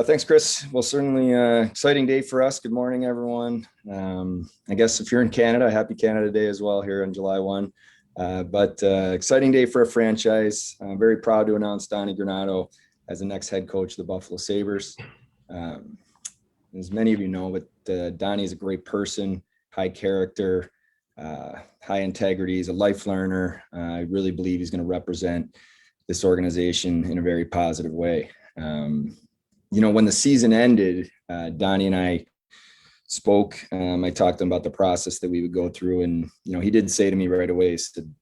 Thanks, Chris. Well, certainly exciting day for us. Good morning, everyone. I guess if you're in Canada, happy Canada Day as well here on July 1. But exciting day for a franchise. I'm very proud to announce Donnie Granato as the next head coach of the Buffalo Sabres. As many of you know, but Donnie is a great person, high character, high integrity. He's a life learner. I really believe he's going to represent this organization in a very positive way. When the season ended, Donnie and I spoke. I talked to him about the process that we would go through. And, he did say to me right away, he said,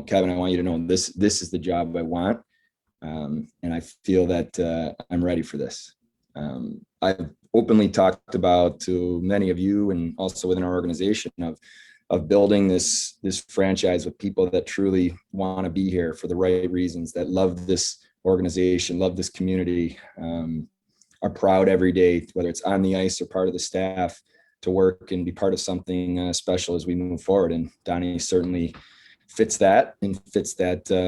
Kevin, I want you to know this is the job I want. And I feel that I'm ready for this. I've openly talked about to many of you and also within our organization of building this franchise with people that truly want to be here for the right reasons, that love this organization, love this community, are proud every day, whether it's on the ice or part of the staff, to work and be part of something special as we move forward. And Donnie certainly fits that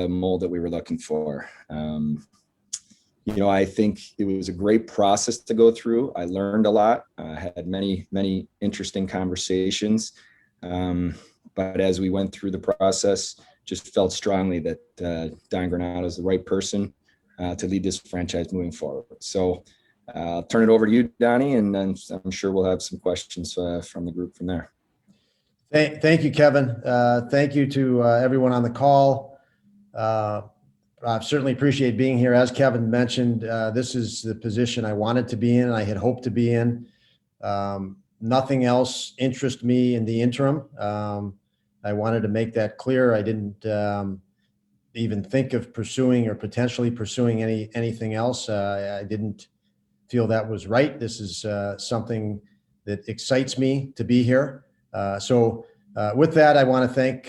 mold that we were looking for. I think it was a great process to go through. I learned a lot. I had many, many interesting conversations. But as we went through the process, just felt strongly that Don Granato is the right person to lead this franchise moving forward. So I'll turn it over to you, Donnie, and then I'm sure we'll have some questions from the group from there. Thank you, Kevin. Thank you to everyone on the call. I certainly appreciate being here. As Kevin mentioned, this is the position I wanted to be in. I had hoped to be in. Nothing else interests me in the interim. I wanted to make that clear. I didn't even think of pursuing or potentially pursuing anything else. I didn't feel that was right. This is something that excites me to be here. So with that, I want to thank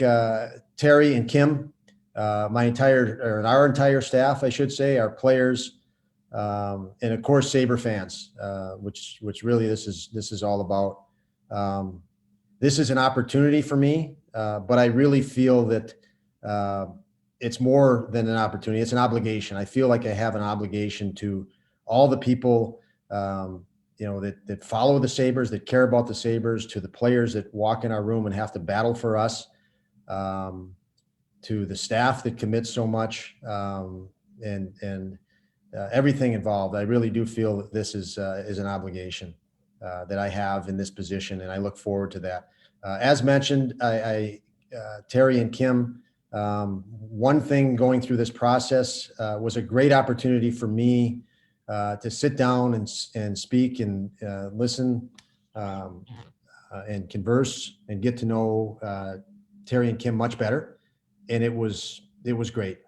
Terry and Kim, our entire staff, I should say, our players, and of course Sabre fans, which really this is all about. This is an opportunity for me, but I really feel that it's more than an opportunity. It's an obligation. I feel like I have an obligation to all the people, that follow the Sabres, that care about the Sabres, to the players that walk in our room and have to battle for us, to the staff that commits so much, and everything involved. I really do feel that this is an obligation that I have in this position, and I look forward to that. As mentioned, Terry and Kim, one thing going through this process was a great opportunity for me to sit down and speak and listen and converse and get to know Terry and Kim much better. And it was great.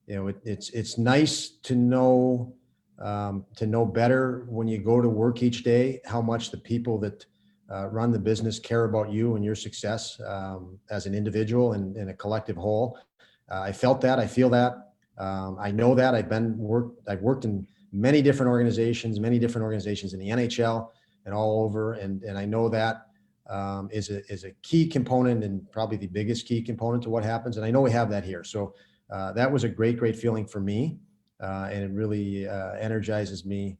It's nice to know better when you go to work each day, how much the people that run the business care about you and your success as an individual and in a collective whole. I felt that. I feel that. I know that. I've worked in many different organizations in the NHL and all over, and I know that is a key component and probably the biggest key component to what happens. And I know we have that here. So that was a great feeling for me, and it really energizes me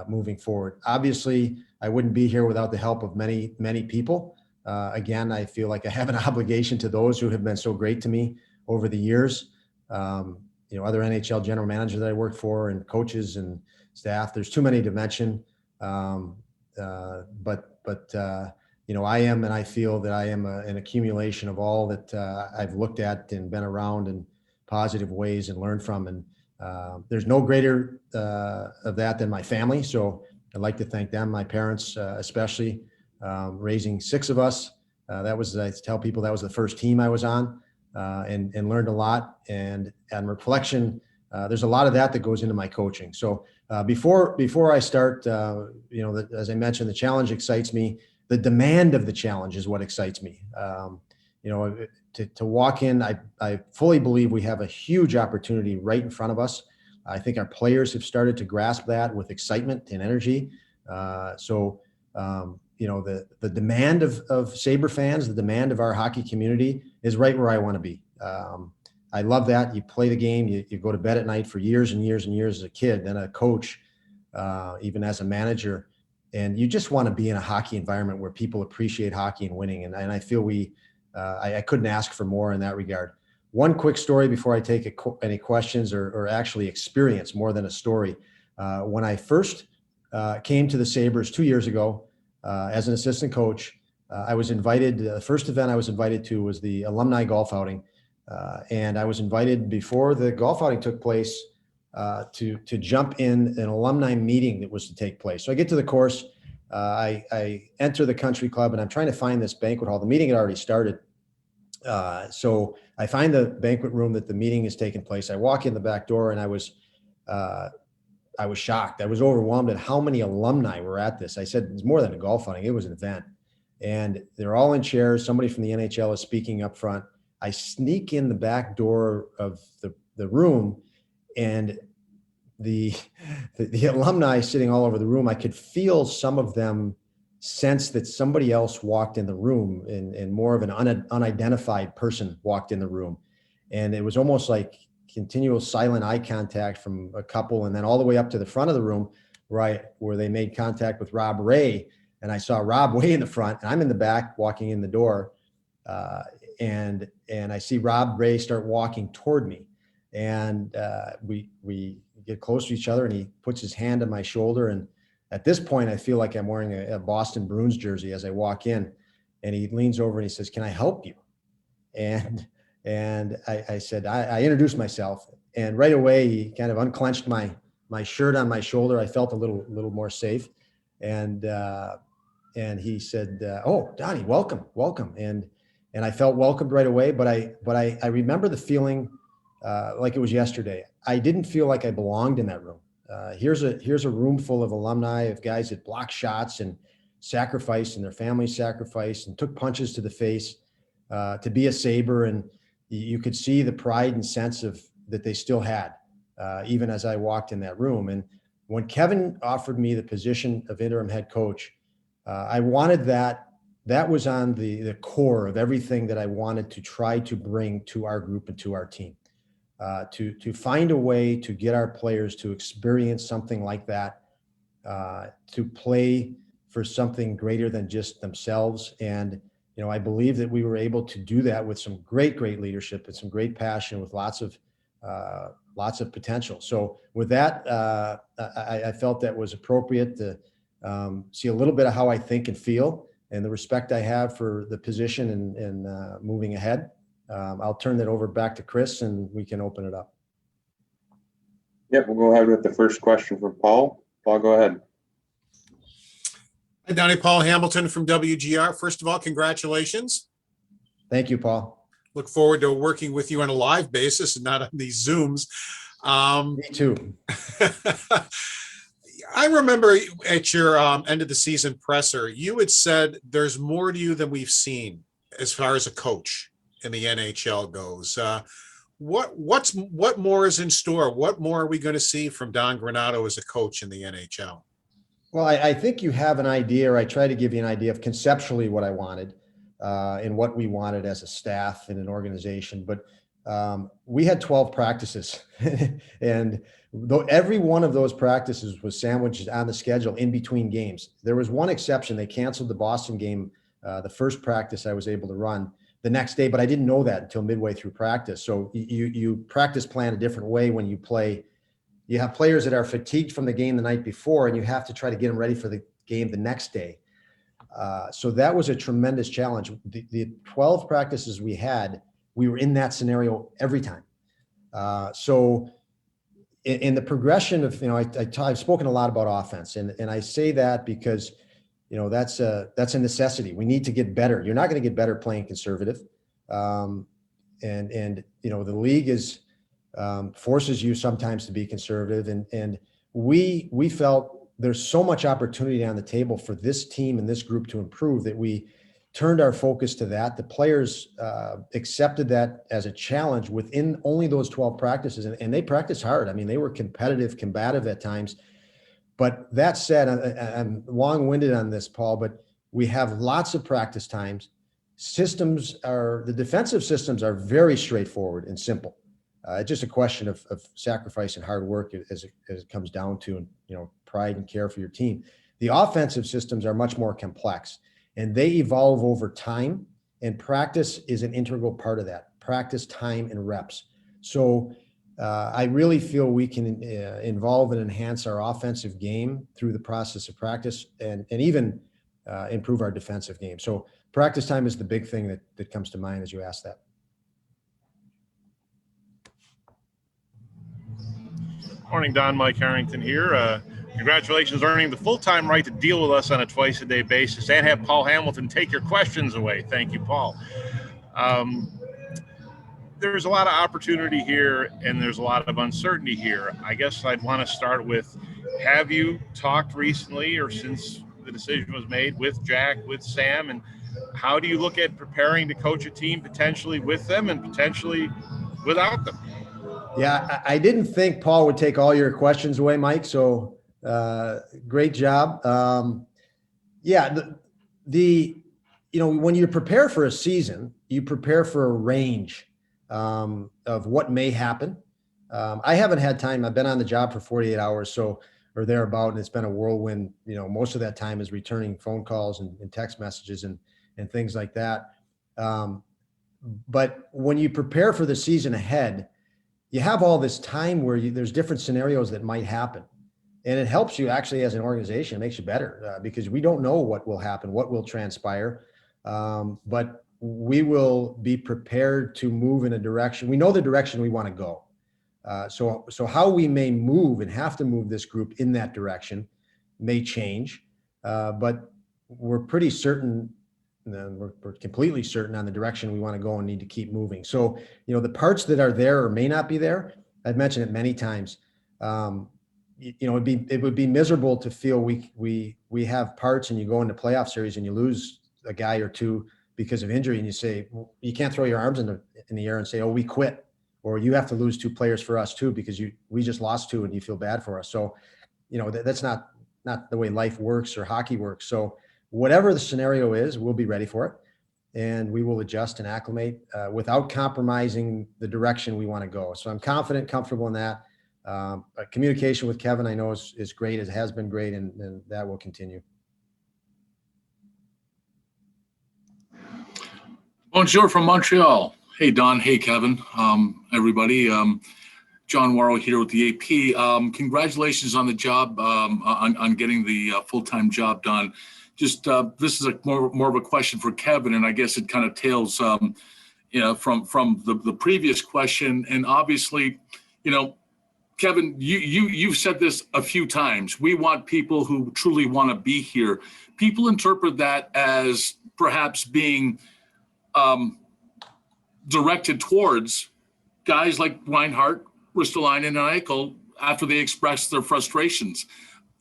moving forward. Obviously, I wouldn't be here without the help of many people. Again, I feel like I have an obligation to those who have been so great to me over the years. Other NHL general managers that I worked for and coaches and staff. There's too many to mention. But I am, and I feel that I am an accumulation of all that I've looked at and been around in positive ways and learned from. And there's no greater of that than my family. So I'd like to thank them, my parents, especially raising 6 of us. I tell people that was the first team I was on. And learned a lot, and reflection, there's a lot of that goes into my coaching. So before I start, as I mentioned, the challenge excites me. The demand of the challenge is what excites me. To walk in, I fully believe we have a huge opportunity right in front of us. I think our players have started to grasp that with excitement and energy. The demand of Sabre fans, the demand of our hockey community is right where I want to be. I love that. You play the game, you go to bed at night for years and years and years as a kid, then a coach. even as a manager. And you just want to be in a hockey environment where people appreciate hockey and winning. And I feel I couldn't ask for more in that regard. One quick story before I take any questions or actually experience more than a story. When I first came to the Sabres 2 years ago as an assistant coach, I was invited. The first event I was invited to was the alumni golf outing. And I was invited before the golf outing took place to jump in an alumni meeting that was to take place. So I get to the course, I enter the country club, and I'm trying to find this banquet hall. The meeting had already started. So I find the banquet room that the meeting is taking place. I walk in the back door, and I was shocked. I was overwhelmed at how many alumni were at this. I said, it's more than a golf outing. It was an event. And they're all in chairs. Somebody from the NHL is speaking up front. I sneak in the back door of the room, and the alumni sitting all over the room, I could feel some of them sense that somebody else walked in the room, and more of an unidentified person walked in the room. And it was almost like continual silent eye contact from a couple, and then all the way up to the front of the room where they made contact with Rob Ray. And I saw Rob way in the front, and I'm in the back walking in the door. And I see Rob Ray start walking toward me, and we get close to each other, and he puts his hand on my shoulder. And at this point, I feel like I'm wearing a Boston Bruins jersey as I walk in, and he leans over and he says, "Can I help you?" And I said, I introduced myself, and right away he kind of unclenched my shirt on my shoulder. I felt a little more safe, and he said, "Oh, Donnie, welcome." And I felt welcomed right away, but I remember the feeling like it was yesterday. I didn't feel like I belonged in that room. Here's a room full of alumni, of guys that blocked shots and sacrificed, and their families sacrificed and took punches to the face to be a Sabre. And you could see the pride and sense that they still had, even as I walked in that room. And when Kevin offered me the position of interim head coach, I wanted that. That was on the core of everything that I wanted to try to bring to our group and to our team, to find a way to get our players to experience something like that, to play for something greater than just themselves. And, I believe that we were able to do that with some great leadership and some great passion, with lots of potential. So with that, I felt that was appropriate to see a little bit of how I think and feel, and the respect I have for the position and moving ahead. I'll turn that over back to Chris, and we can open it up. Yep, we'll go ahead with the first question from Paul. Paul, go ahead. Hi, Donnie. Paul Hamilton from WGR. First of all, congratulations. Thank you, Paul. Look forward to working with you on a live basis and not on these Zooms. Me too. I remember at your end of the season presser, you had said there's more to you than we've seen as far as a coach in the NHL goes. What more is in store? What more are we going to see from Don Granato as a coach in the NHL? Well, I think you have an idea, or I try to give you an idea of conceptually what I wanted and what we wanted as a staff and an organization. But we had 12 practices, and though every one of those practices was sandwiched on the schedule in between games. There was one exception. They canceled the Boston game, the first practice I was able to run the next day, but I didn't know that until midway through practice. So you practice plan a different way when you play. You have players that are fatigued from the game the night before, and you have to try to get them ready for the game the next day. So that was a tremendous challenge. The 12 practices we had, we were in that scenario every time. So in the progression of, I've spoken a lot about offense, and I say that because, that's a necessity. We need to get better. You're not going to get better playing conservative. And the league is, forces you sometimes to be conservative. And we felt there's so much opportunity on the table for this team and this group to improve that we turned our focus to that. The players accepted that as a challenge within only those 12 practices, and they practiced hard. I mean, they were competitive, combative at times. But that said, I'm long-winded on this, Paul, but we have lots of practice times. The defensive systems are very straightforward and simple. It's just a question of sacrifice and hard work as it comes down to, and pride and care for your team. The offensive systems are much more complex, and they evolve over time, and practice is an integral part of that. Practice, time, and reps. So I really feel we can involve and enhance our offensive game through the process of practice, and even improve our defensive game. So practice time is the big thing that comes to mind as you ask that. Morning, Don. Mike Harrington here. Congratulations earning the full-time right to deal with us on a twice-a-day basis and have Paul Hamilton take your questions away. Thank you, Paul. There's a lot of opportunity here, and there's a lot of uncertainty here. I guess I'd want to start with, have you talked recently or since the decision was made with Jack, with Sam, and how do you look at preparing to coach a team potentially with them and potentially without them? Yeah, I didn't think Paul would take all your questions away, Mike. So great job. Yeah, when you prepare for a season, you prepare for a range of what may happen. I haven't had time. I've been on the job for 48 hours, or thereabout, and it's been a whirlwind. Most of that time is returning phone calls and text messages and things like that. But when you prepare for the season ahead, you have all this time where there's different scenarios that might happen. And it helps you actually as an organization. It makes you better because we don't know what will happen, what will transpire. But we will be prepared to move in a direction. We know the direction we want to go. So how we may move and have to move this group in that direction may change. But we're pretty certain, we're completely certain on the direction we want to go and need to keep moving. So, the parts that are there or may not be there, I've mentioned it many times. It would be miserable to feel we have parts and you go into playoff series and you lose a guy or two because of injury, and you say, well, you can't throw your arms in the air and say, oh, we quit, or you have to lose 2 players for us too because we just lost 2 and you feel bad for us. So, that's not the way life works or hockey works. So whatever the scenario is, we'll be ready for it, and we will adjust and acclimate without compromising the direction we want to go. So I'm confident, comfortable in that. Communication with Kevin, I know is great. It has been great, and that will continue. Bonjour from Montreal. Hey, Don. Hey, Kevin. Everybody. John Warrow here with the AP. Congratulations on the job, on getting the full-time job done. Just this is more of a question for Kevin, and I guess it kind of tails, from the previous question. And obviously, Kevin, you've said this a few times. We want people who truly want to be here. People interpret that as perhaps being directed towards guys like Reinhart, Ristolainen, and Eichel after they express their frustrations.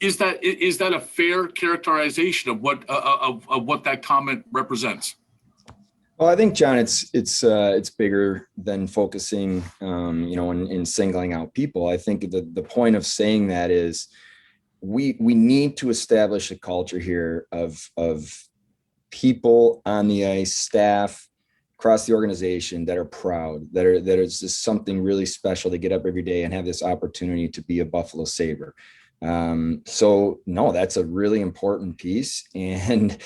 Is that a fair characterization of what that comment represents? Well, I think, John, it's bigger than focusing, in singling out people. I think the point of saying that is we need to establish a culture here of people on the ice, staff across the organization that are proud, that is just something really special to get up every day and have this opportunity to be a Buffalo Sabre. So no, that's a really important piece. And,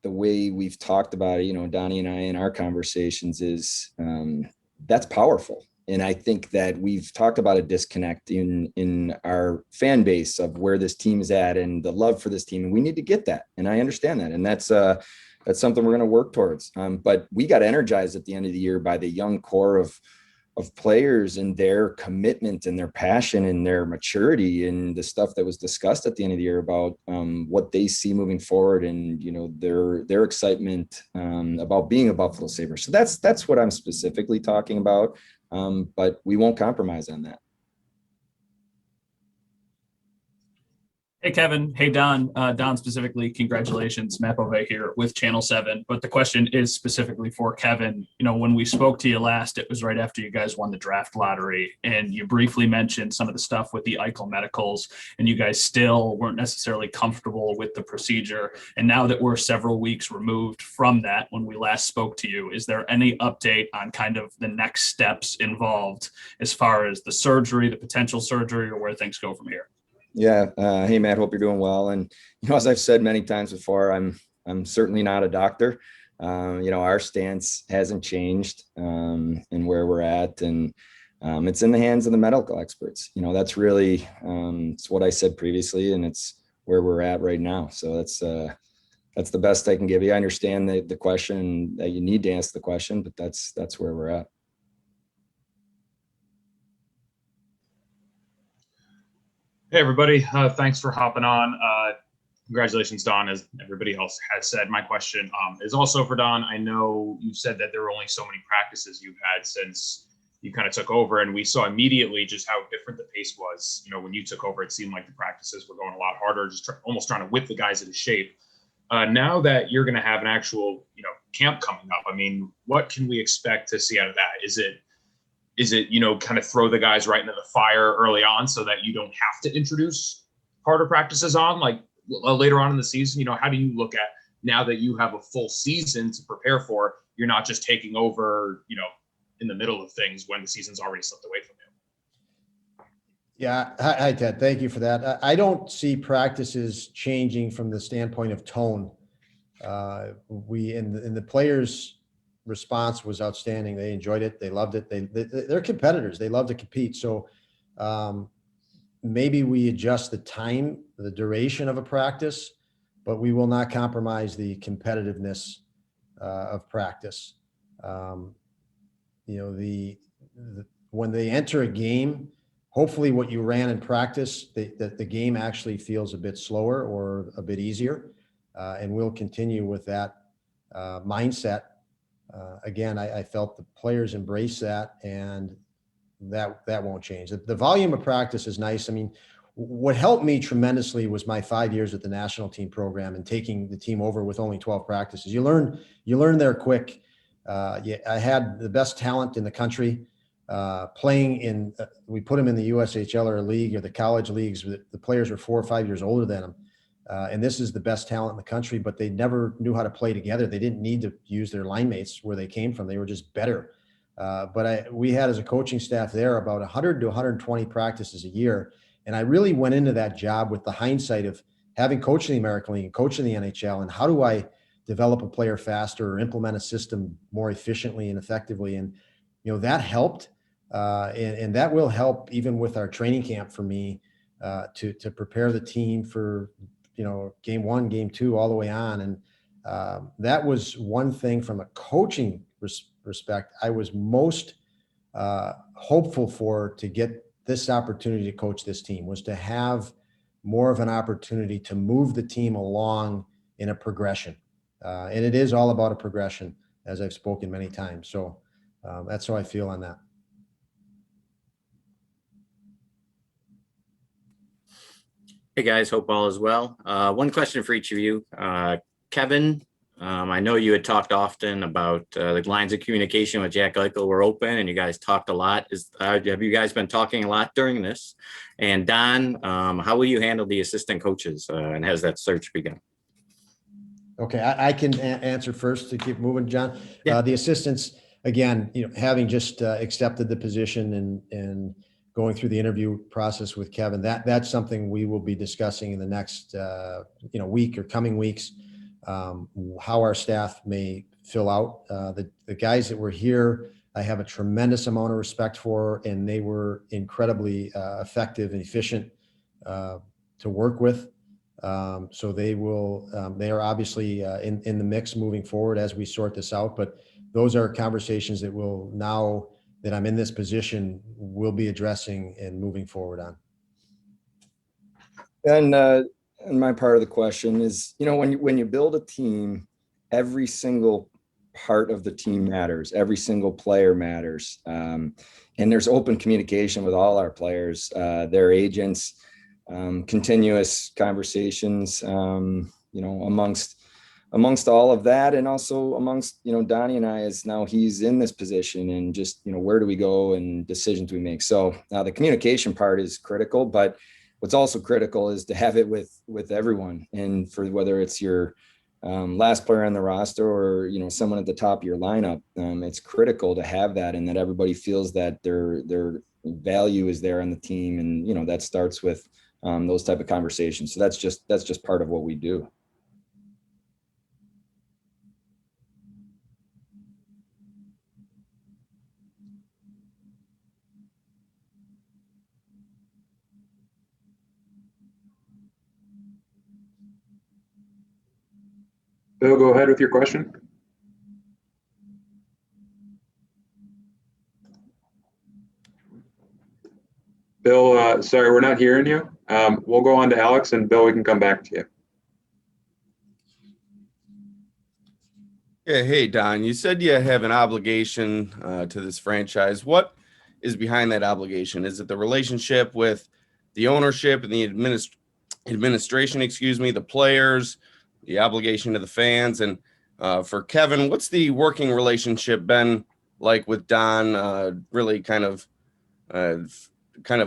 the way we've talked about it, Donnie and I in our conversations is, that's powerful. And I think that we've talked about a disconnect in our fan base of where this team is at and the love for this team. And we need to get that. And I understand that. And that's something we're going to work towards. But we got energized at the end of the year by the young core of players and their commitment and their passion and their maturity and the stuff that was discussed at the end of the year about what they see moving forward and, their excitement about being a Buffalo Sabre. So that's what I'm specifically talking about. But we won't compromise on that. Hey, Kevin. Hey, Don. Don specifically, congratulations. Matt Bove here with Channel 7. But the question is specifically for Kevin. You know, when we spoke to you last, it was right after you guys won the draft lottery. And you briefly mentioned some of the stuff with the Eichel medicals, and you guys still weren't necessarily comfortable with the procedure. And now that we're several weeks removed from that, when we last spoke to you, is there any update on kind of the next steps involved as far as the surgery, the potential surgery, or where things go from here? Yeah. Hey, Matt, hope you're doing well. And, as I've said many times before, I'm certainly not a doctor. Our stance hasn't changed and where we're at. And it's in the hands of the medical experts. That's really, it's what I said previously, and it's where we're at right now. So that's the best I can give you. I understand the question that you need to ask the question, but that's where we're at. Hey, everybody. Thanks for hopping on. Congratulations, Don, as everybody else has said. My question is also for Don. I know you've said that there were only so many practices you've had since you kind of took over, and we saw immediately just how different the pace was. When you took over, it seemed like the practices were going a lot harder, just almost trying to whip the guys into shape. Now that you're going to have an actual, camp coming up, I mean, what can we expect to see out of that? Is it, kind of throw the guys right into the fire early on so that you don't have to introduce harder practices on like later on in the season? How do you look at now that you have a full season to prepare for, you're not just taking over, in the middle of things when the season's already slipped away from you? Yeah. Hi, Ted. Thank you for that. I don't see practices changing from the standpoint of tone. The players' response was outstanding. They enjoyed it. They loved it. They're competitors. They love to compete. So maybe we adjust the duration of a practice, but we will not compromise the competitiveness of practice. When they enter a game, hopefully what you ran in practice, that the game actually feels a bit slower or a bit easier. And we'll continue with that mindset. Again, I felt the players embrace that, and that won't change. The volume of practice is nice. I mean, what helped me tremendously was my 5 years at the national team program and taking the team over with only 12 practices. You learn there quick. I had the best talent in the country playing in. We put them in the USHL or league or the college leagues. The players were 4 or 5 years older than them. And this is the best talent in the country, but they never knew how to play together. They didn't need to use their line mates where they came from. They were just better. But we had as a coaching staff there about 100 to 120 practices a year. And I really went into that job with the hindsight of having coached in the American League and coached in the NHL. And how do I develop a player faster or implement a system more efficiently and effectively? And, that helped. And that will help even with our training camp for me to prepare the team for, game 1, game 2, all the way on. And that was one thing from a coaching respect I was most hopeful for, to get this opportunity to coach this team, was to have more of an opportunity to move the team along in a progression. And it is all about a progression, as I've spoken many times. So that's how I feel on that. Hey guys, hope all is well. One question for each of you. Kevin, I know you had talked often about the lines of communication with Jack Eichel were open, and you guys talked a lot. Have you guys been talking a lot during this? And Don, how will you handle the assistant coaches, and has that search begun? Okay, I can answer first to keep moving, John. Yeah. The assistants, again, having just accepted the position and going through the interview process with Kevin, that's something we will be discussing in the next week or coming weeks, how our staff may fill out. The guys that were here, I have a tremendous amount of respect for, and they were incredibly effective and efficient to work with. So they are obviously in the mix moving forward as we sort this out, but those are conversations that will, now that I'm in this position, we'll be addressing and moving forward on. And my part of the question is, when you build a team, every single part of the team matters. Every single player matters. And there's open communication with all our players, their agents, continuous conversations, amongst all of that, and also amongst, Donnie and I, as now he's in this position, and just, where do we go and decisions we make. So now the communication part is critical, but what's also critical is to have it with everyone. And for whether it's your last player on the roster or, someone at the top of your lineup, it's critical to have that, and that everybody feels that their value is there on the team. And, that starts with those type of conversations. So that's just part of what we do. Bill, go ahead with your question. Bill, sorry, we're not hearing you. We'll go on to Alex, and Bill, we can come back to you. Yeah, hey, Don, you said you have an obligation to this franchise. What is behind that obligation? Is it the relationship with the ownership and the administration, the players, the obligation to the fans? And for Kevin, what's the working relationship been like with Don, really kind of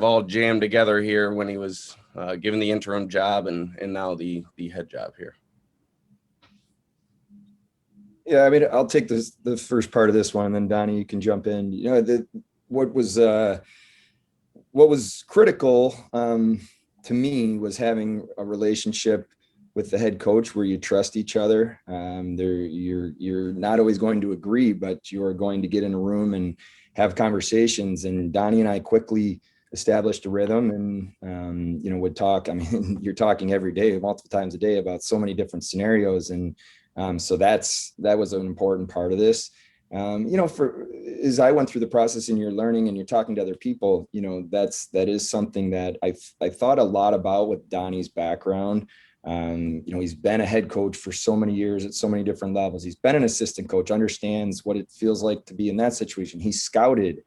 all jammed together here when he was given the interim job and now the head job here? Yeah, I mean, I'll take the first part of this one, and then Donnie, you can jump in. What was critical to me was having a relationship with the head coach where you trust each other. You're not always going to agree, but you are going to get in a room and have conversations. And Donnie and I quickly established a rhythm, and would talk. I mean, you're talking every day, multiple times a day, about so many different scenarios. And so that was an important part of this. As I went through the process, and you're learning and you're talking to other people, that is something that I thought a lot about with Donnie's background. He's been a head coach for so many years at so many different levels. He's been an assistant coach, understands what it feels like to be in that situation. He's scouted,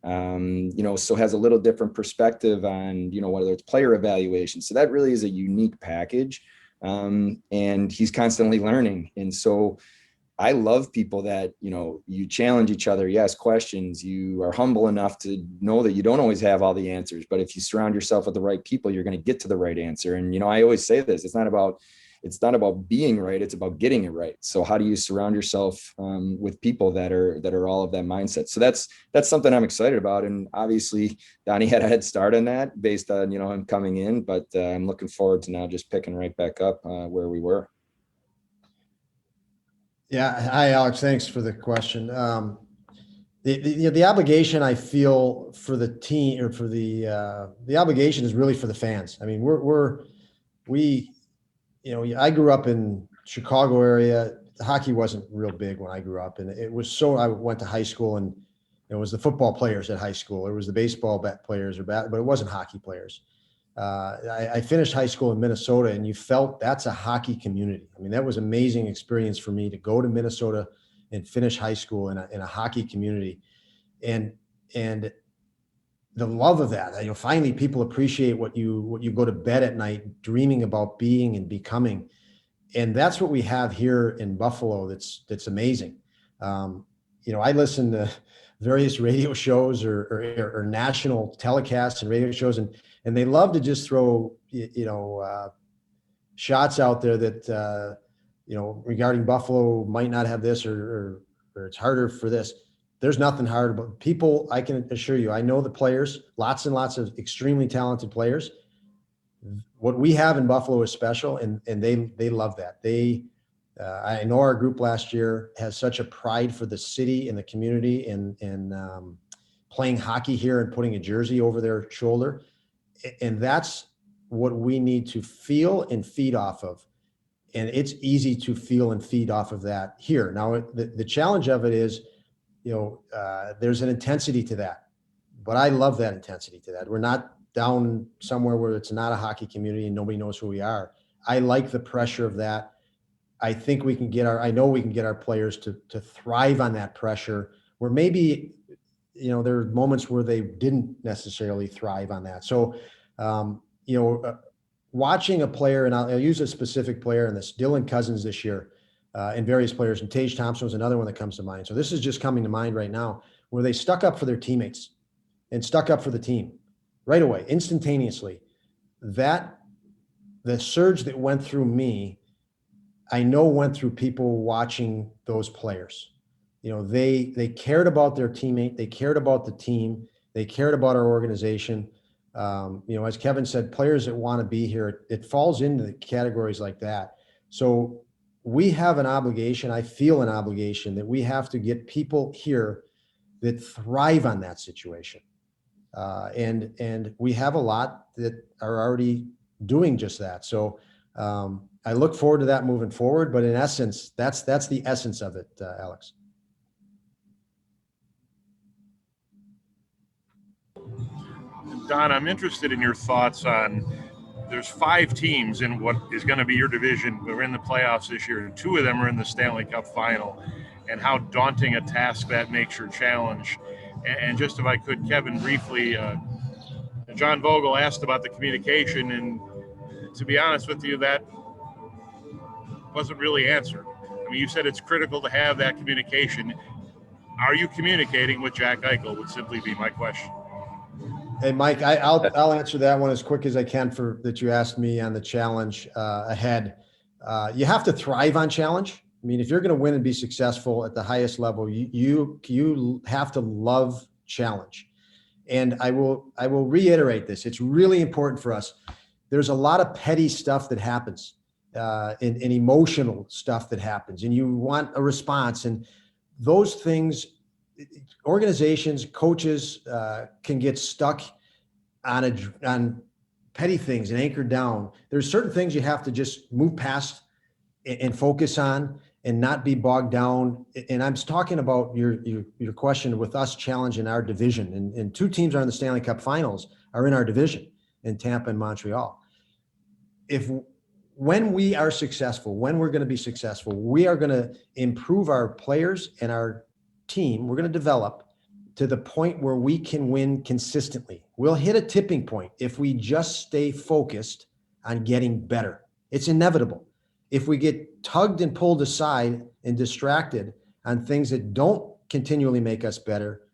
so has a little different perspective on, whether it's player evaluation. So that really is a unique package. And he's constantly learning. And so I love people that, you challenge each other, you ask questions, you are humble enough to know that you don't always have all the answers, but if you surround yourself with the right people, you're going to get to the right answer. And, I always say this, it's not about being right, it's about getting it right. So how do you surround yourself with people that are all of that mindset? So that's something I'm excited about. And obviously Donnie had a head start on that based on, him coming in, but I'm looking forward to now just picking right back up where we were. Yeah. Hi, Alex. Thanks for the question. The obligation I feel for the team, or for the obligation, is really for the fans. I mean, I grew up in Chicago area. Hockey wasn't real big when I grew up, and I went to high school, and it was the football players at high school. It was the baseball players, but it wasn't hockey players. I finished high school in Minnesota, and you felt that's a hockey community. I mean, that was an amazing experience for me to go to Minnesota and finish high school in a hockey community. And the love of that, finally people appreciate what you go to bed at night dreaming about being and becoming. And that's what we have here in Buffalo. That's amazing. I listen to various radio shows or national telecasts and radio shows, and they love to just throw, shots out there that, regarding Buffalo might not have this, or it's harder for this. There's nothing hard about people. I can assure you, I know the players, lots and lots of extremely talented players. What we have in Buffalo is special, and they love that. I know our group last year has such a pride for the city and the community, and playing hockey here and putting a jersey over their shoulder. And that's what we need to feel and feed off of. And it's easy to feel and feed off of that here. Now, the challenge of it is, there's an intensity to that, but I love that intensity to that. We're not down somewhere where it's not a hockey community and nobody knows who we are. I like the pressure of that. I think I know we can get our players to thrive on that pressure, where maybe, there are moments where they didn't necessarily thrive on that. So, watching a player, and I'll use a specific player in this, Dylan Cousins this year, and various players, and Tage Thompson was another one that comes to mind. So this is just coming to mind right now, where they stuck up for their teammates and stuck up for the team right away, instantaneously. The surge that went through me, I know went through people watching those players. They cared about their teammate, they cared about the team, they cared about our organization. As Kevin said, players that want to be here, it falls into the categories like that. So we have an obligation, I feel an obligation, that we have to get people here that thrive on that situation. And we have a lot that are already doing just that. So I look forward to that moving forward, but in essence, that's the essence of it, Alex. Don, I'm interested in your thoughts on, there's 5 teams in what is going to be your division. We're in the playoffs this year, and 2 of them are in the Stanley Cup final, and how daunting a task that makes your challenge. And just if I could, Kevin, briefly, John Vogel asked about the communication, and to be honest with you, that wasn't really answered. I mean, you said it's critical to have that communication. Are you communicating with Jack Eichel would simply be my question. Hey, Mike, I'll answer that one as quick as I can that you asked me on the challenge ahead. You have to thrive on challenge. I mean, if you're going to win and be successful at the highest level, you have to love challenge. And I will reiterate this. It's really important for us. There's a lot of petty stuff that happens, and emotional stuff that happens, and you want a response. And those things, organizations, coaches can get stuck on petty things and anchored down. There's certain things you have to just move past and focus on and not be bogged down. And I'm talking about your question with us challenging our division, and 2 teams are in the Stanley Cup finals are in our division in Tampa and Montreal. When we are successful, when we're going to be successful, we are going to improve our players and our team. We're going to develop to the point where we can win consistently. We'll hit a tipping point if we just stay focused on getting better. It's inevitable. If we get tugged and pulled aside and distracted on things that don't continually make us better,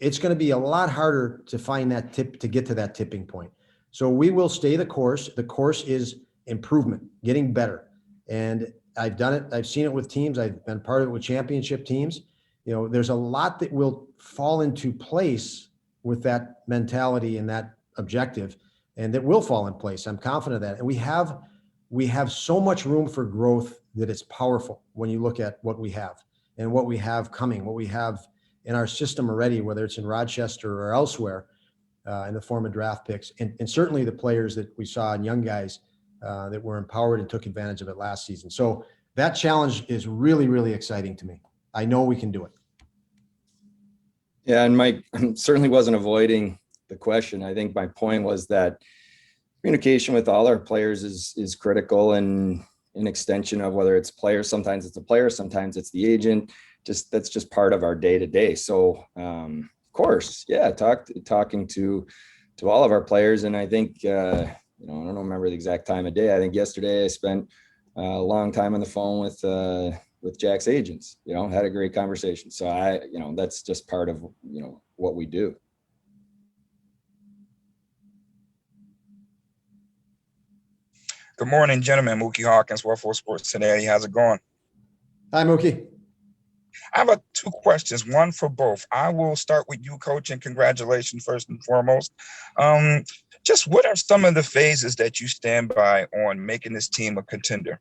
it's going to be a lot harder to find that tip, to get to that tipping point. So we will stay the course. The course is improvement, getting better. And I've done it. I've seen it with teams. I've been part of it with championship teams. There's a lot that will fall into place with that mentality and that objective, and that will fall in place. I'm confident of that. And we have so much room for growth that it's powerful when you look at what we have and what we have coming, what we have in our system already, whether it's in Rochester or elsewhere, in the form of draft picks, and certainly the players that we saw in young guys that were empowered and took advantage of it last season. So that challenge is really, really exciting to me. I know we can do it. Yeah, and Mike, I certainly wasn't avoiding the question. I think my point was that communication with all our players is critical, and an extension of whether it's players, sometimes it's a player, sometimes it's the agent. That's just part of our day to day. So of course, yeah, talking to all of our players, and I think I don't remember the exact time of day. I think yesterday I spent a long time on the phone with Jack's agents, had a great conversation. So that's just part of, what we do. Good morning, gentlemen. Mookie Hawkins, World Sports Today. How's it going? Hi, Mookie. I have 2 questions, one for both. I will start with you, Coach, and congratulations first and foremost. Just what are some of the phases that you stand by on making this team a contender?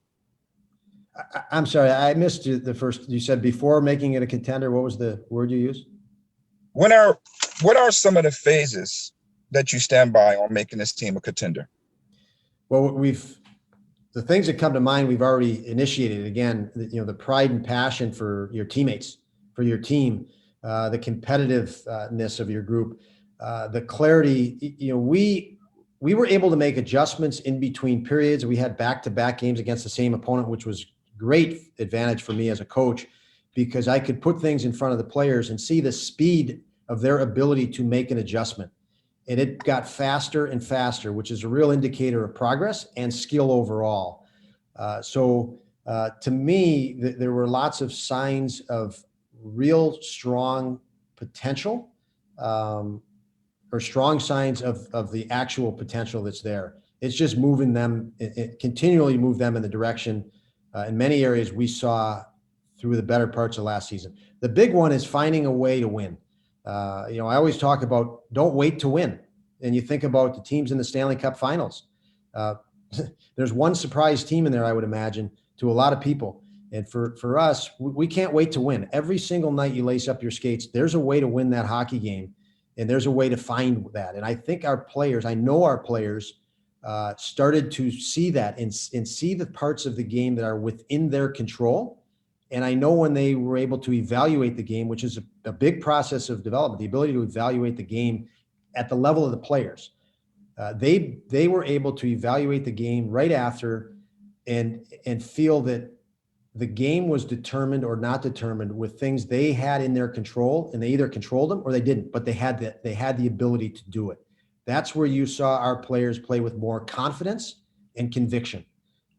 I'm sorry, I missed you you said before making it a contender. What was the word you used? What are some of the phases that you stand by on making this team a contender? Well, the things that come to mind, we've already initiated. Again, the pride and passion for your teammates, for your team, the competitiveness of your group, the clarity. We were able to make adjustments in between periods. We had back-to-back games against the same opponent, which was great advantage for me as a coach, because I could put things in front of the players and see the speed of their ability to make an adjustment. and it got faster and faster, which is a real indicator of progress and skill overall. To me, there were lots of signs of real strong potential, or strong signs of the actual potential that's there. It's just moving them, it continually move them in the direction in many areas we saw through the better parts of last season. The big one is finding a way to win. I always talk about don't wait to win. And you think about the teams in the Stanley Cup Finals. There's one surprise team in there, I would imagine, to a lot of people. And for us, we can't wait to win. Every single night you lace up your skates, there's a way to win that hockey game. And there's a way to find that. And I think I know our players started to see that and see the parts of the game that are within their control. And I know when they were able to evaluate the game, which is a big process of development, the ability to evaluate the game at the level of the players, they were able to evaluate the game right after and feel that the game was determined or not determined with things they had in their control, and they either controlled them or they didn't, but they had the ability to do it. That's where you saw our players play with more confidence and conviction.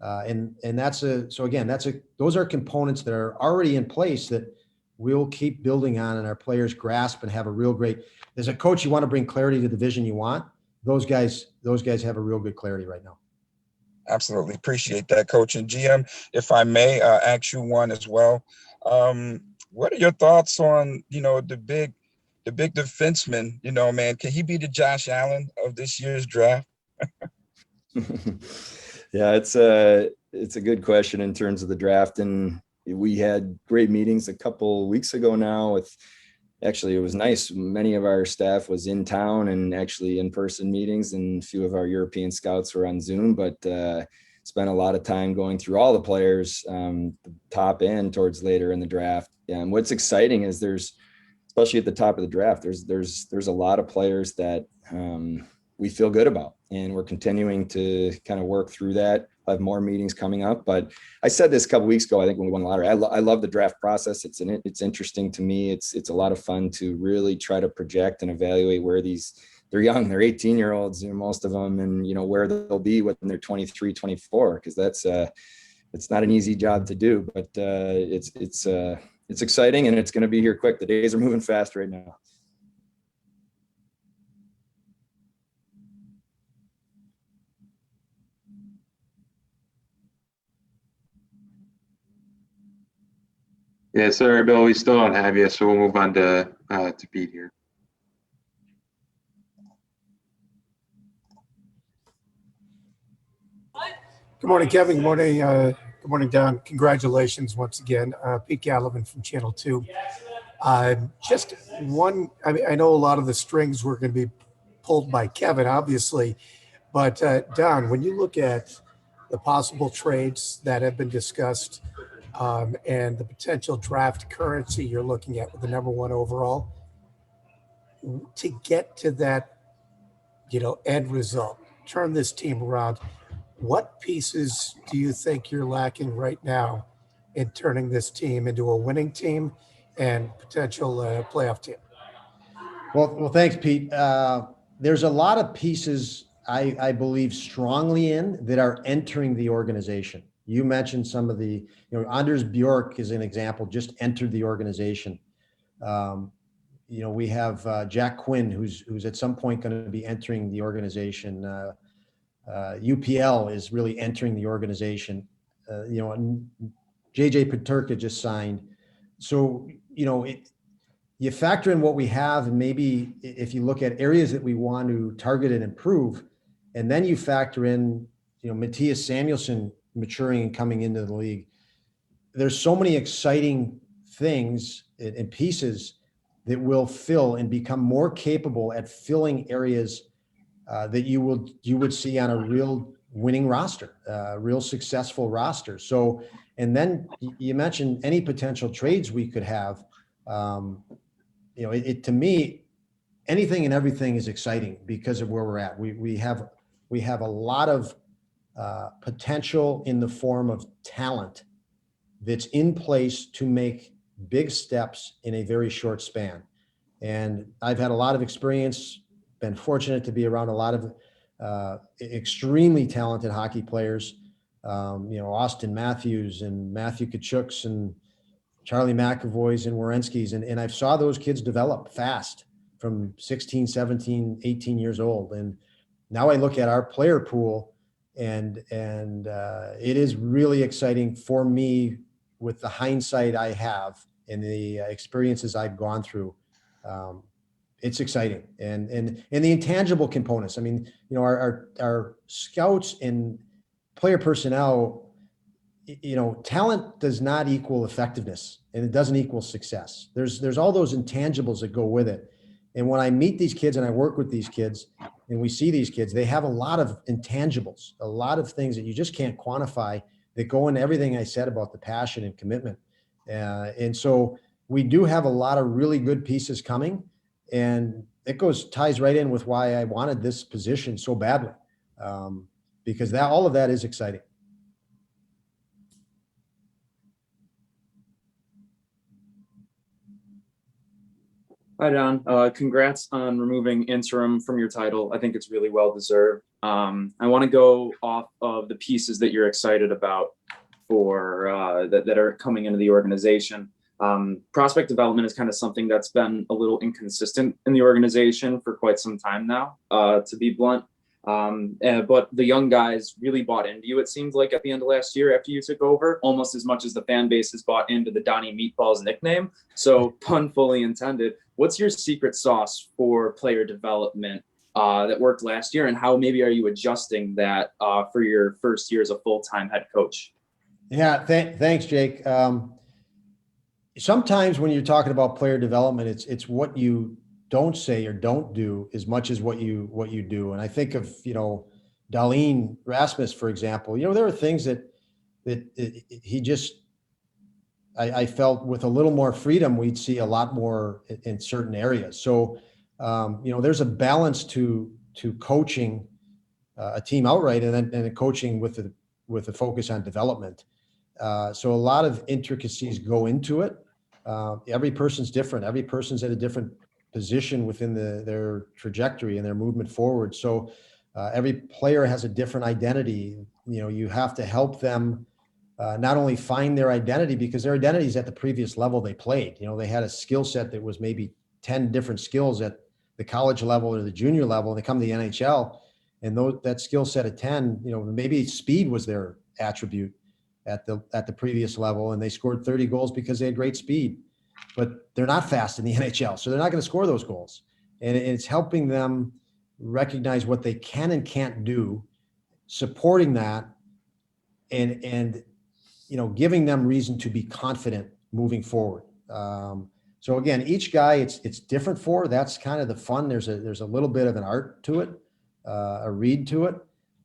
Those are components that are already in place that we'll keep building on, and our players grasp and have a real great, as a coach, you want to bring clarity to the vision you want. Those guys have a real good clarity right now. Absolutely. Appreciate that, Coach. And GM, if I may ask you one as well. What are your thoughts on, the big defenseman, man, can he be the Josh Allen of this year's draft? Yeah, it's a good question in terms of the draft. And we had great meetings a couple weeks ago now actually, it was nice. Many of our staff was in town and actually in-person meetings, and a few of our European scouts were on Zoom, but spent a lot of time going through all the players, the top end towards later in the draft. And what's exciting is especially at the top of the draft, there's a lot of players that we feel good about, and we're continuing to kind of work through that. I have more meetings coming up, but I said this a couple weeks ago, I think when we won the lottery, I love the draft process. It's interesting to me. It's a lot of fun to really try to project and evaluate where they're young, they're 18-year-olds, most of them, and where they'll be when they're 23, 24, because it's not an easy job to do, but it's exciting, and it's going to be here quick. The days are moving fast right now. Yeah, sorry, Bill, we still don't have you, so we'll move on to Pete here. Good morning, Kevin. Good morning, Don. Congratulations once again. Pete Gallivan from Channel 2. Just one, I know a lot of the strings were going to be pulled by Kevin, obviously, but Don, when you look at the possible trades that have been discussed, and the potential draft currency you're looking at with the number one overall, to get to that, end result, turn this team around, what pieces do you think you're lacking right now in turning this team into a winning team and potential playoff team? Well, thanks, Pete. There's a lot of pieces I believe strongly in that are entering the organization. You mentioned some of the, Anders Bjork is an example, just entered the organization. We have Jack Quinn, who's at some point going to be entering the organization. UPL is really entering the organization. And JJ Peterka just signed. So, you factor in what we have, and maybe if you look at areas that we want to target and improve, and then you factor in, Matthias Samuelsson maturing and coming into the league. There's so many exciting things and pieces that will fill and become more capable at filling areas that you would see on a real winning roster, real successful roster. So, and then you mentioned any potential trades we could have. To me, anything and everything is exciting because of where we're at. We have a lot of potential in the form of talent that's in place to make big steps in a very short span. And I've had a lot of experience been fortunate to be around a lot of extremely talented hockey players. Austin Matthews and Matthew Kachuks and Charlie McAvoy's and Werenski's. And I saw those kids develop fast from 16, 17, 18 years old. And now I look at our player pool and it is really exciting for me with the hindsight I have and the experiences I've gone through. It's exciting. And the intangible components. I mean, our scouts and player personnel, talent does not equal effectiveness, and it doesn't equal success. There's all those intangibles that go with it. And when I meet these kids and I work with these kids and we see these kids, they have a lot of intangibles, a lot of things that you just can't quantify that go into everything I said about the passion and commitment. And so we do have a lot of really good pieces coming, and it ties right in with why I wanted this position so badly, because all of that is exciting. Hi, Don. Congrats on removing interim from your title. I think it's really well deserved. I want to go off of the pieces that you're excited about for that are coming into the organization. Prospect development is kind of something that's been a little inconsistent in the organization for quite some time now, to be blunt. But the young guys really bought into you, it seems like, at the end of last year after you took over, almost as much as the fan base has bought into the Donnie Meatballs nickname. So, pun fully intended. What's your secret sauce for player development that worked last year, and how maybe are you adjusting that for your first year as a full-time head coach? Yeah, thanks, Jake. Sometimes when you're talking about player development, it's what you don't say or don't do as much as what you do. And I think of, Darlene Rasmus, for example. There are things that he just, I felt with a little more freedom, we'd see a lot more in certain areas. So, there's a balance to coaching a team outright and then coaching with a focus on development. So a lot of intricacies go into it. Every person's different. Every person's at a different position within their trajectory and their movement forward. So every player has a different identity. You have to help them not only find their identity, because their identity is at the previous level they played. They had a skill set that was maybe 10 different skills at the college level or the junior level, and they come to the NHL, and that skill set of 10, maybe speed was their attribute at the previous level, and they scored 30 goals because they had great speed, but they're not fast in the NHL, so they're not going to score those goals. And it's helping them recognize what they can and can't do, supporting that, and giving them reason to be confident moving forward. So again, each guy, it's different for. That's kind of the fun. There's a little bit of an art to it, a read to it,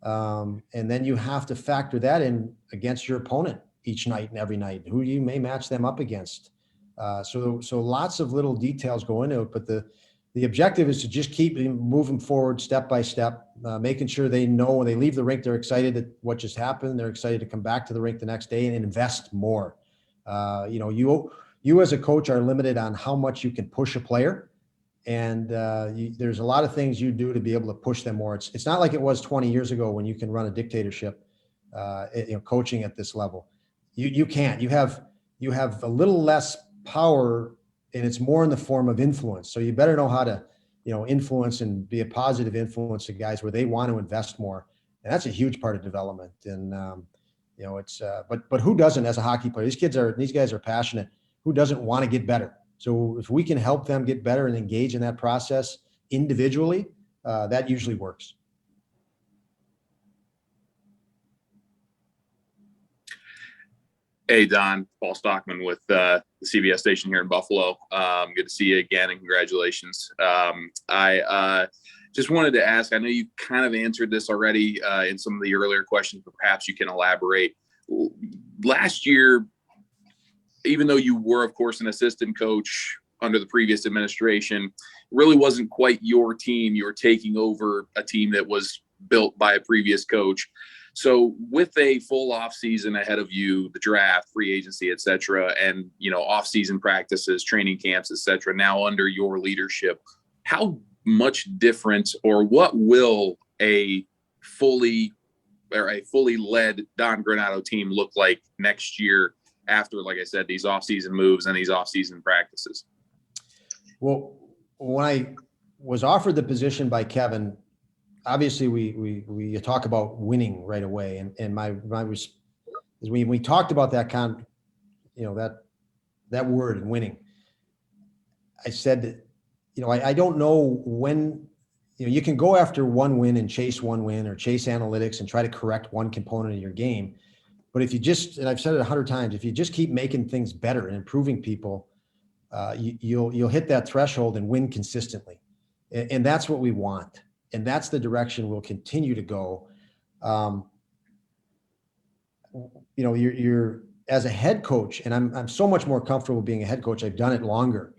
and then you have to factor that in against your opponent each night and every night, who you may match them up against. So lots of little details go into it, but the objective is to just keep moving forward step by step, making sure they know when they leave the rink, they're excited at what just happened. They're excited to come back to the rink the next day and invest more. You as a coach are limited on how much you can push a player. And there's a lot of things you do to be able to push them more. It's not like it was 20 years ago when you can run a dictatorship, coaching at this level. You can't. You have a little less power, and it's more in the form of influence. So you better know how to, influence and be a positive influence to guys where they want to invest more. And that's a huge part of development. And, but who doesn't as a hockey player? These guys are passionate. Who doesn't want to get better? So if we can help them get better and engage in that process individually, that usually works. Hey, Don, Paul Stockman with the CBS station here in Buffalo. Good to see you again, and congratulations. I just wanted to ask, I know you kind of answered this already in some of the earlier questions, but perhaps you can elaborate. Last year, even though you were, of course, an assistant coach under the previous administration, really wasn't quite your team. You were taking over a team that was built by a previous coach. So with a full off season ahead of you, the draft, free agency, et cetera, and, off season practices, training camps, et cetera, now under your leadership, how much different, or what will a fully led Don Granato team look like next year after, like I said, these offseason moves and these offseason practices? Well, when I was offered the position by Kevin, obviously we talk about winning right away. And we talked about that that word and winning. I said that, I don't know when, you can go after one win and chase one win or chase analytics and try to correct one component of your game. But if you just, and I've said it 100 times, if you just keep making things better and improving people, you'll hit that threshold and win consistently. And that's what we want. And that's the direction we'll continue to go. You're as a head coach, and I'm so much more comfortable being a head coach. I've done it longer.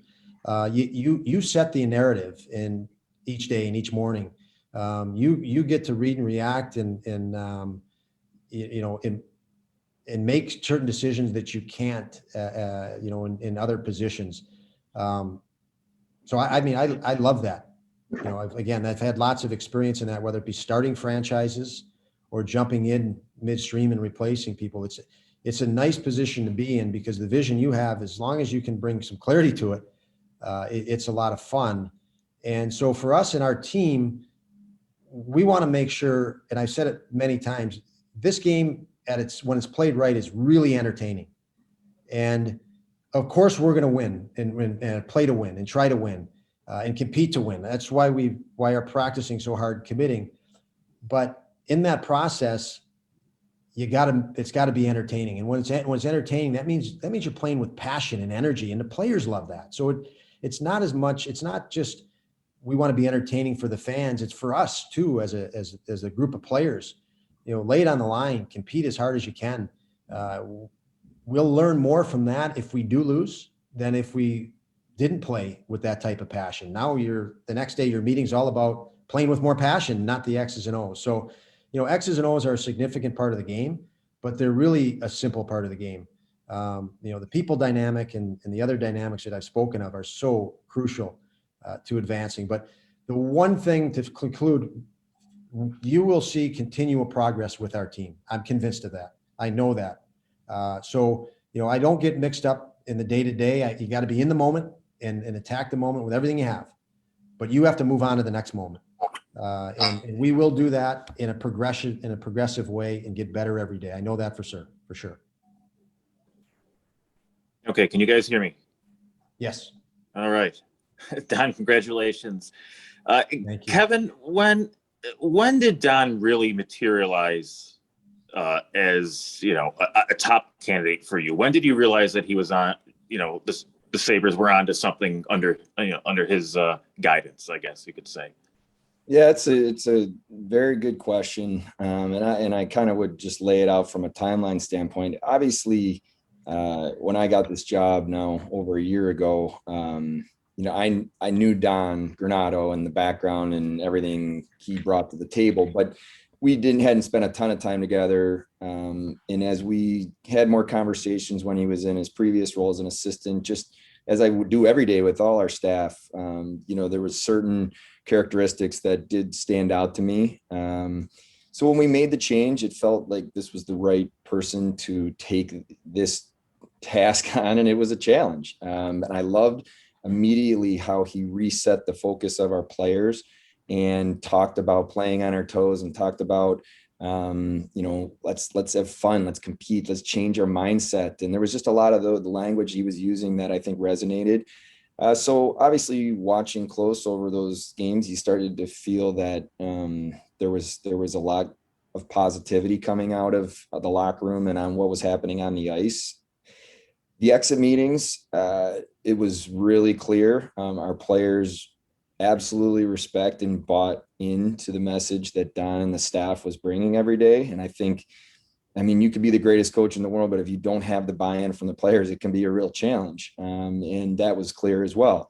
You set the narrative in each day and each morning. You get to read and react and make certain decisions that you can't, in other positions. So I love that. I've had lots of experience in that, whether it be starting franchises or jumping in midstream and replacing people. It's a nice position to be in, because the vision you have, as long as you can bring some clarity to it, it's a lot of fun. And so for us and our team, we want to make sure, and I've said it many times, this game when it's played right is really entertaining. And of course we're going to win and play to win and try to win and compete to win. That's why we are practicing so hard, committing. But in that process, it's got to be entertaining. And when it's entertaining, that means you're playing with passion and energy, and the players love that. So it's not just we want to be entertaining for the fans. It's for us too, as a group of players. Lay it on the line, compete as hard as you can. We'll learn more from that if we do lose than if we didn't play with that type of passion. Now the next day, your meeting's all about playing with more passion, not the X's and O's. So, X's and O's are a significant part of the game, but they're really a simple part of the game. The people dynamic and the other dynamics that I've spoken of are so crucial to advancing. But the one thing to conclude, you will see continual progress with our team. I'm convinced of that. I know that. So I don't get mixed up in the day-to-day. You got to be in the moment and attack the moment with everything you have. But you have to move on to the next moment. And we will do that in a progressive way and get better every day. I know that for sure. Okay, can you guys hear me? Yes. All right. Don, congratulations. Thank you. Kevin, when did Don really materialize as a top candidate for you? When did you realize that he was on, the Sabres were onto something under his guidance, I guess you could say? Yeah, it's a very good question. And I kind of would just lay it out from a timeline standpoint. Obviously, when I got this job now over a year ago, I knew Don Granato and the background and everything he brought to the table, but we hadn't spent a ton of time together. And as we had more conversations when he was in his previous role as an assistant, just as I would do every day with all our staff, there was certain characteristics that did stand out to me. So when we made the change, it felt like this was the right person to take this task on, and it was a challenge. And I loved immediately how he reset the focus of our players and talked about playing on our toes and talked about, let's have fun, let's compete, let's change our mindset. And there was just a lot of the language he was using that I think resonated. So obviously watching close over those games, he started to feel that there was a lot of positivity coming out of the locker room and on what was happening on the ice. The exit meetings, it was really clear. Our players absolutely respect and bought into the message that Don and the staff was bringing every day. And I think, you could be the greatest coach in the world, but if you don't have the buy-in from the players, it can be a real challenge. And that was clear as well.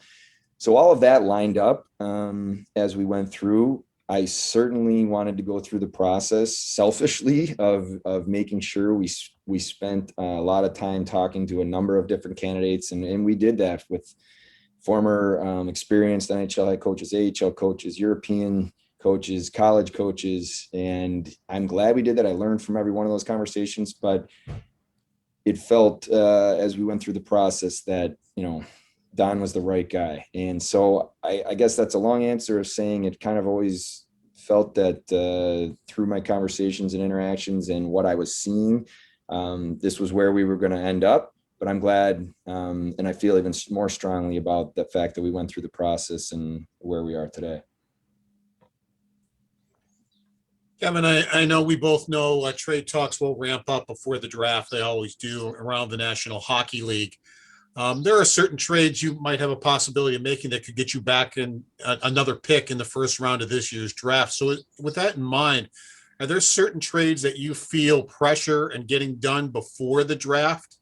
So all of that lined up as we went through. I certainly wanted to go through the process selfishly of making sure we spent a lot of time talking to a number of different candidates. And we did that with former experienced NHL head coaches, AHL coaches, European coaches, college coaches, and I'm glad we did that. I learned from every one of those conversations, but it felt as we went through the process that, Don was the right guy. And so I guess that's a long answer of saying it kind of always felt that through my conversations and interactions and what I was seeing, this was where we were going to end up. But I'm glad, and I feel even more strongly about the fact that we went through the process and where we are today. Kevin, I know we both know trade talks will ramp up before the draft. They always do around the National Hockey League. There are certain trades you might have a possibility of making that could get you back in another pick in the first round of this year's draft. So with that in mind, are there certain trades that you feel pressure and getting done before the draft?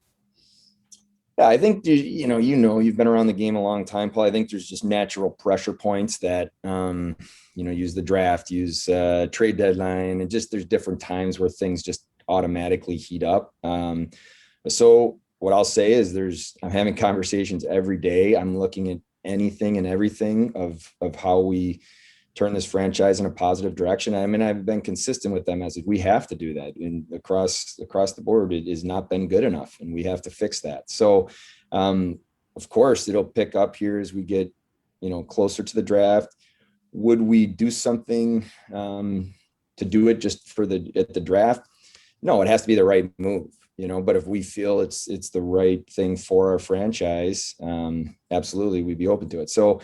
Yeah, I think, you've been around the game a long time, Paul. I think there's just natural pressure points that, use the draft, use trade deadline, and just there's different times where things just automatically heat up. So what I'll say is I'm having conversations every day. I'm looking at anything and everything of how we turn this franchise in a positive direction. I mean, I've been consistent with them as we have to do that, and across the board, it has not been good enough, and we have to fix that. So, of course, it'll pick up here as we get, closer to the draft. Would we do something to do it just at the draft? No, it has to be the right move, but if we feel it's the right thing for our franchise, absolutely, we'd be open to it. So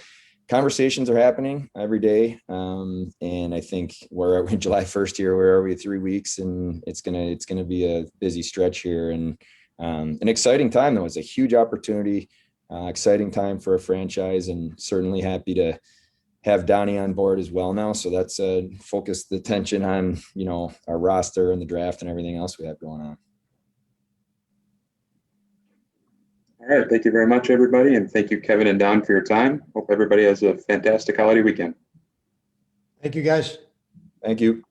conversations are happening every day. And I think where are we July 1st here, where are we 3 weeks? And it's going to be a busy stretch here, and an exciting time though. It's a huge opportunity, exciting time for a franchise, and certainly happy to have Donnie on board as well now. So that's focused the attention on, our roster and the draft and everything else we have going on. All right. Thank you very much, everybody. And thank you, Kevin and Don, for your time. Hope everybody has a fantastic holiday weekend. Thank you, guys. Thank you.